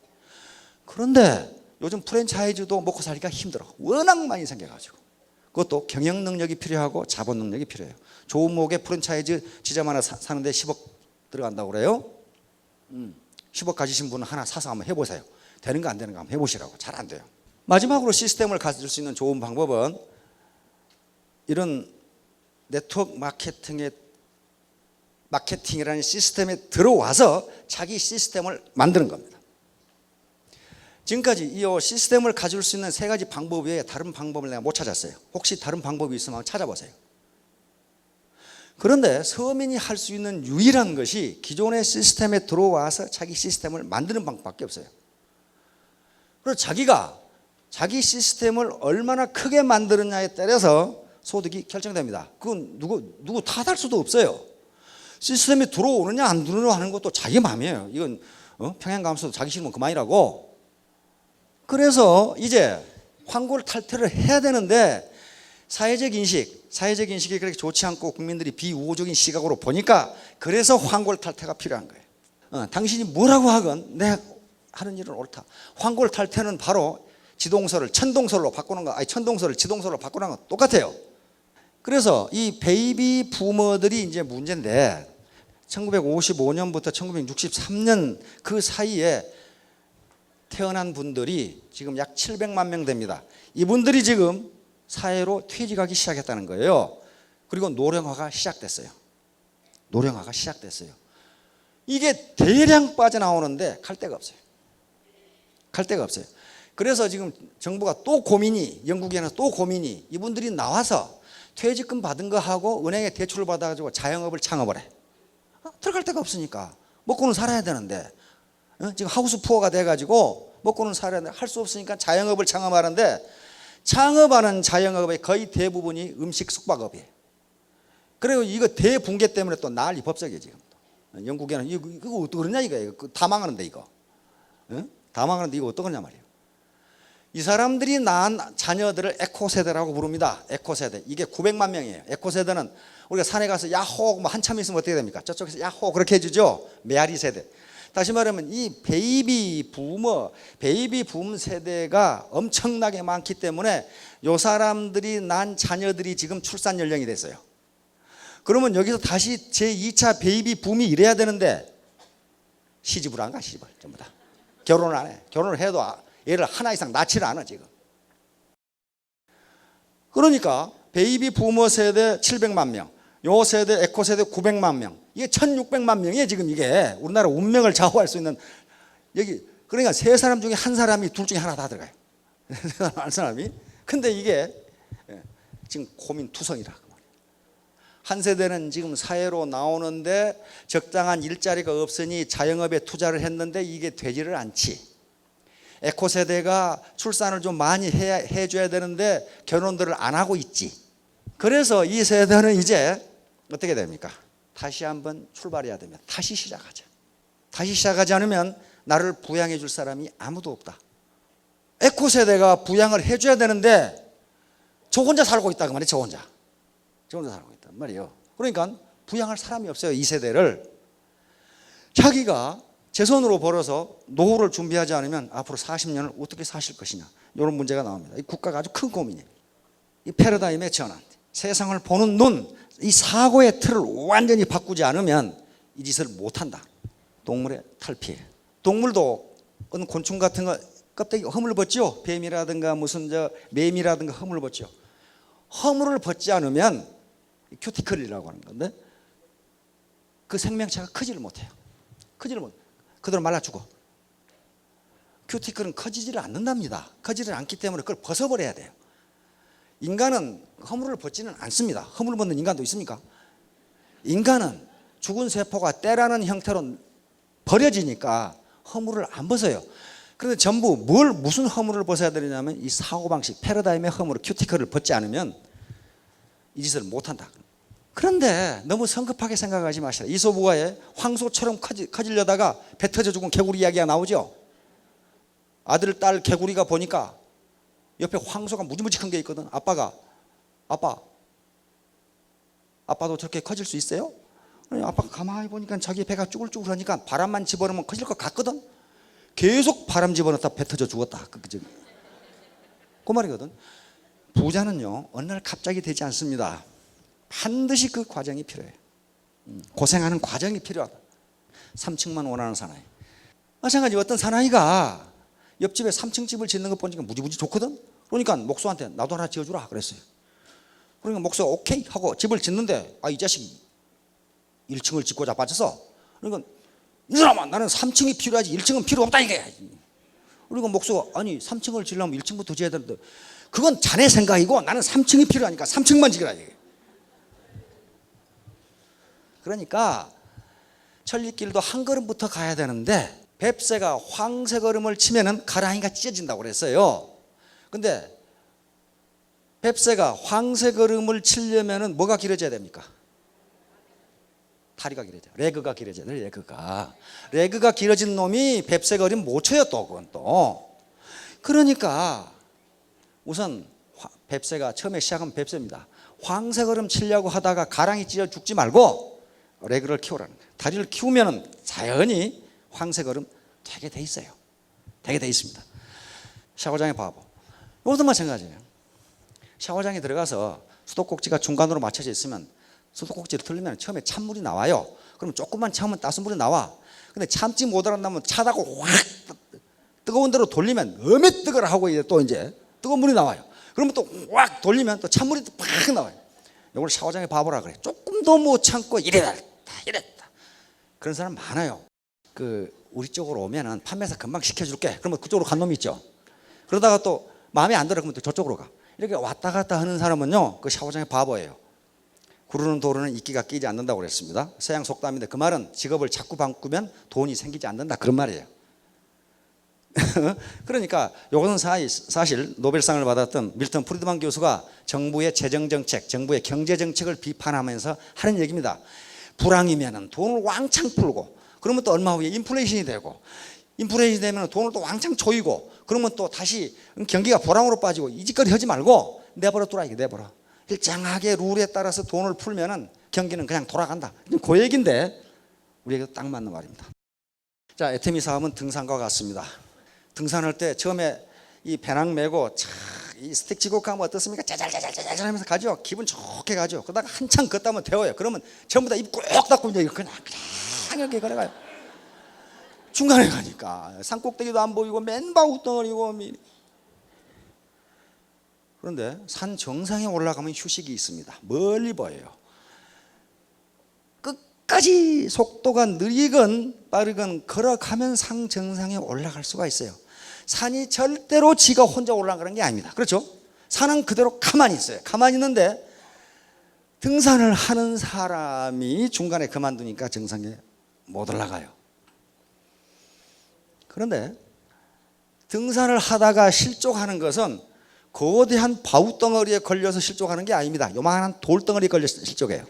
그런데 요즘 프랜차이즈도 먹고 살기가 힘들어. 워낙 많이 생겨가지고. 그것도 경영 능력이 필요하고 자본 능력이 필요해요. 좋은 목의 프랜차이즈 지점 하나 사는데 10억 들어간다고 그래요. 10억 가지신 분은 하나 사서 한번 해보세요. 되는 거 안 되는 거 한번 해보시라고. 잘 안 돼요. 마지막으로 시스템을 가질 수 있는 좋은 방법은 이런 네트워크 마케팅이라는 시스템에 들어와서 자기 시스템을 만드는 겁니다. 지금까지 이 시스템을 가질 수 있는 세 가지 방법 외에 다른 방법을 내가 못 찾았어요. 혹시 다른 방법이 있으면 한번 찾아보세요. 그런데 서민이 할 수 있는 유일한 것이 기존의 시스템에 들어와서 자기 시스템을 만드는 방법밖에 없어요. 그리고 자기 시스템을 얼마나 크게 만드느냐에 따라서 소득이 결정됩니다. 그건 누구 탓할 수도 없어요. 시스템에 들어오느냐 안 들어오느냐 하는 것도 자기 마음이에요. 이건 평양감수도 자기 싫으면 그만이라고. 그래서 이제 황골 탈퇴를 해야 되는데 사회적 인식이 그렇게 좋지 않고 국민들이 비우호적인 시각으로 보니까 그래서 황골 탈퇴가 필요한 거예요. 당신이 뭐라고 하건 내가 하는 일은 옳다. 황골 탈퇴는 바로 천동설로 바꾸는 거, 천동설을 지동설로 바꾸는 거 똑같아요. 그래서 이 베이비 부머들이 이제 문제인데 1955년부터 1963년 그 사이에 태어난 분들이 지금 약 700만 명 됩니다. 이분들이 지금 사회로 퇴직하기 시작했다는 거예요. 그리고 노령화가 시작됐어요. 이게 대량 빠져나오는데 갈 데가 없어요. 그래서 지금 정부가 또 고민이, 영국에는 또 고민이, 이분들이 나와서 퇴직금 받은 거 하고 은행에 대출을 받아가지고 자영업을 창업을 해. 들어갈 데가 없으니까 먹고는 살아야 되는데, 지금 하우스 푸어가 돼가지고 먹고는 살아야 되는데 할 수 없으니까 자영업을 창업하는데, 창업하는 자영업의 거의 대부분이 음식 숙박업이에요. 그리고 이거 대붕괴 때문에 또 난리 법석이에요 지금. 영국에는 이거 어떡하냐 이거 다 망하는데 이거. 다 망하는데 이거 어떡하냐 말이에요. 이 사람들이 낳은 자녀들을 에코세대라고 부릅니다. 에코세대. 이게 900만 명이에요. 에코세대는 우리가 산에 가서 야호 뭐 한참 있으면 어떻게 됩니까? 저쪽에서 야호 그렇게 해주죠. 메아리 세대. 다시 말하면 이 베이비 붐 세대가 엄청나게 많기 때문에 이 사람들이 낳은 자녀들이 지금 출산 연령이 됐어요. 그러면 여기서 다시 제2차 베이비 붐이 이래야 되는데 시집을 안 가. 시집을 전부 다 결혼을 안 해. 결혼을 해도 얘를 하나 이상 낳지를 않아 지금. 그러니까 베이비 부머 세대 700만 명, 요 세대 에코 세대 900만 명, 이게 1600만 명이에요 지금. 이게 우리나라 운명을 좌우할 수 있는, 여기 그러니까 세 사람 중에 한 사람이 둘 중에 하나 다 들어가요. 한 사람이. 근데 이게 지금 고민투성이라. 한 세대는 지금 사회로 나오는데 적당한 일자리가 없으니 자영업에 투자를 했는데 이게 되지를 않지. 에코 세대가 출산을 좀 많이 해줘야 되는데 결혼들을 안 하고 있지. 그래서 이 세대는 이제 어떻게 됩니까? 다시 한번 출발해야 됩니다. 다시 시작하자. 다시 시작하지 않으면 나를 부양해 줄 사람이 아무도 없다. 에코 세대가 부양을 해줘야 되는데 저 혼자 살고 있다 그 말이에요. 저 혼자 살고 있단 말이에요. 그러니까 부양할 사람이 없어요. 이 세대를. 자기가 제 손으로 벌어서 노후를 준비하지 않으면 앞으로 40년을 어떻게 사실 것이냐, 이런 문제가 나옵니다. 이 국가가 아주 큰 고민이에요. 이 패러다임의 전환, 세상을 보는 눈, 이 사고의 틀을 완전히 바꾸지 않으면 이 짓을 못한다. 동물의 탈피해. 동물도 어느 곤충 같은 거 껍데기 허물을 벗죠. 뱀이라든가 무슨 매미라든가 허물을 벗죠. 허물을 벗지 않으면 큐티클이라고 하는 건데 그 생명체가 크지를 못해요. 그대로 말라 죽어. 큐티클은 커지지를 않는답니다. 커지를 않기 때문에 그걸 벗어버려야 돼요. 인간은 허물을 벗지는 않습니다. 허물을 벗는 인간도 있습니까? 인간은 죽은 세포가 때라는 형태로 버려지니까 허물을 안 벗어요. 그런데 전부 무슨 허물을 벗어야 되냐면 이 사고방식, 패러다임의 허물을, 큐티클을 벗지 않으면 이 짓을 못한다. 그런데 너무 성급하게 생각하지 마시라. 이솝우화에 황소처럼 커지려다가 배 터져 죽은 개구리 이야기가 나오죠. 아들, 딸 개구리가 보니까 옆에 황소가 무지무지 큰 게 있거든. 아빠도 저렇게 커질 수 있어요? 아빠가 가만히 보니까 자기 배가 쭈글쭈글하니까 바람만 집어넣으면 커질 것 같거든. 계속 바람 집어넣다 배 터져 죽었다. 그 말이거든. 부자는요 어느 날 갑자기 되지 않습니다. 반드시 그 과정이 필요해요. 고생하는 과정이 필요하다. 3층만 원하는 사나이. 마찬가지 어떤 사나이가 옆집에 3층 집을 짓는 거 보니까 무지무지 좋거든. 그러니까 목수한테 나도 하나 지어주라 그랬어요. 그러니까 목수가 오케이 하고 집을 짓는데 이 자식이 1층을 짓고 자빠져서, 그러니까 이 사람아 나는 3층이 필요하지 1층은 필요 없다 이게. 그리고 목수가 아니 3층을 지으려면 1층부터 지어야 되는데 그건 자네 생각이고 나는 3층이 필요하니까 3층만 지으라 이게. 그러니까 천리길도 한 걸음부터 가야 되는데 뱁새가 황새 걸음을 치면은 가랑이가 찢어진다고 그랬어요. 근데 뱁새가 황새 걸음을 치려면은 뭐가 길어져야 됩니까? 다리가 길어져요. 레그가 길어져야 돼요. 레그가 길어진 놈이 뱁새 걸음 못 쳐요. 또 그건 또. 그러니까 우선 뱁새가 처음에 시작하면 뱁새입니다. 황새 걸음 치려고 하다가 가랑이 찢어 죽지 말고 레그를 키우라는 거예요. 다리를 키우면 자연히 황새 걸음 되게 돼 있어요. 되게 돼 있습니다. 샤워장에 봐봐. 이것도 마찬가지예요. 샤워장에 들어가서 수도꼭지가 중간으로 맞춰져 있으면 수도꼭지를 틀리면 처음에 찬물이 나와요. 그럼 조금만 참으면 따뜻한 물이 나와. 근데 참지 못하면 차다고 확 뜨거운 데로 돌리면 어메 뜨거라 하고 이제 또 이제 뜨거운 물이 나와요. 그러면 또 확 돌리면 또 찬물이 또 팍 나와요. 이걸 샤워장에 봐보라 그래. 조금 더 못 참고 이랬다. 그런 사람 많아요. 우리 쪽으로 오면은 판매사 금방 시켜줄게. 그러면 그쪽으로 간 놈이 있죠. 그러다가 또 마음에 안 들어 그러면 또 저쪽으로 가. 이렇게 왔다 갔다 하는 사람은요, 그 샤워장의 바보예요. 구르는 도로는 이끼가 끼지 않는다고 그랬습니다. 서양 속담인데 그 말은 직업을 자꾸 바꾸면 돈이 생기지 않는다 그런 말이에요. 그러니까 이것은 사실 노벨상을 받았던 밀턴 프리드만 교수가 정부의 재정정책, 정부의 경제정책을 비판하면서 하는 얘기입니다. 불황이면 돈을 왕창 풀고 그러면 또 얼마 후에 인플레이션이 되고 인플레이션이 되면 돈을 또 왕창 조이고 그러면 또 다시 경기가 불황으로 빠지고 이 짓거리 하지 말고 내버려 두라 이게 내버려. 일정하게 룰에 따라서 돈을 풀면은 경기는 그냥 돌아간다. 그 얘기인데 우리에게 딱 맞는 말입니다. 자, 에테미 사업은 등산과 같습니다. 등산할 때 처음에 이 배낭 메고 이 스틱 쥐고 가면 어떻습니까? 짜잘짜잘짜잘 하면서 가죠. 기분 좋게 가죠. 그러다가 한참 걷다 보면 데워요. 그러면 전부 다 입 꼭 닫고 이제 그냥 이렇게 걸어가요. 중간에 가니까 산꼭대기도 안 보이고 맨바우 덩어리고. 그런데 산 정상에 올라가면 휴식이 있습니다. 멀리 보여요. 끝까지 속도가 느리건 빠르건 걸어가면 산 정상에 올라갈 수가 있어요. 산이 절대로 지가 혼자 올라가는 게 아닙니다. 그렇죠? 산은 그대로 가만히 있어요. 가만히 있는데 등산을 하는 사람이 중간에 그만두니까 정상에 못 올라가요. 그런데 등산을 하다가 실족하는 것은 거대한 바우덩어리에 걸려서 실족하는 게 아닙니다. 요만한 돌덩어리에 걸려서 실족해요.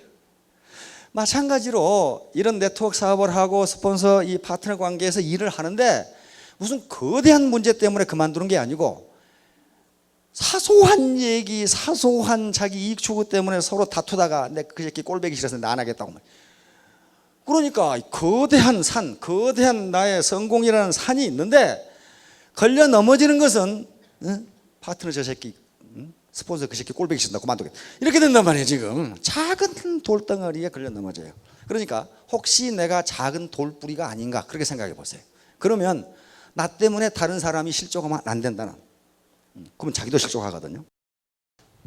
마찬가지로 이런 네트워크 사업을 하고 스폰서 이 파트너 관계에서 일을 하는데 무슨 거대한 문제 때문에 그만두는 게 아니고 사소한 얘기, 사소한 자기 이익 추구 때문에 서로 다투다가 내 그 새끼 꼴배기 싫어서 나 안 하겠다고. 그러니까 거대한 산, 거대한 나의 성공이라는 산이 있는데 걸려 넘어지는 것은 파트너 저 새끼, 스폰서 그 새끼 꼴배기 싫다 그만두겠다 이렇게 된단 말이에요. 지금 작은 돌덩어리에 걸려 넘어져요. 그러니까 혹시 내가 작은 돌뿌리가 아닌가 그렇게 생각해 보세요. 그러면 나 때문에 다른 사람이 실족하면 안 된다는, 그러면 자기도 실족하거든요.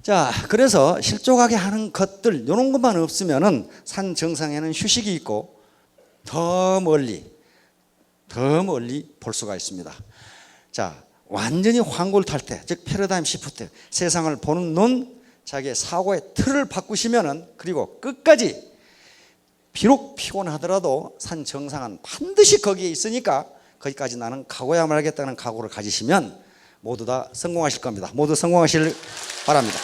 자, 그래서 실족하게 하는 것들 이런 것만 없으면은 산 정상에는 휴식이 있고 더 멀리 볼 수가 있습니다. 자, 완전히 환골탈태, 즉 패러다임 시프트, 세상을 보는 눈, 자기의 사고의 틀을 바꾸시면은, 그리고 끝까지 비록 피곤하더라도 산 정상은 반드시 거기에 있으니까 거기까지 나는 가고야 말겠다는 각오를 가지시면 모두 다 성공하실 겁니다. 모두 성공하시길 바랍니다.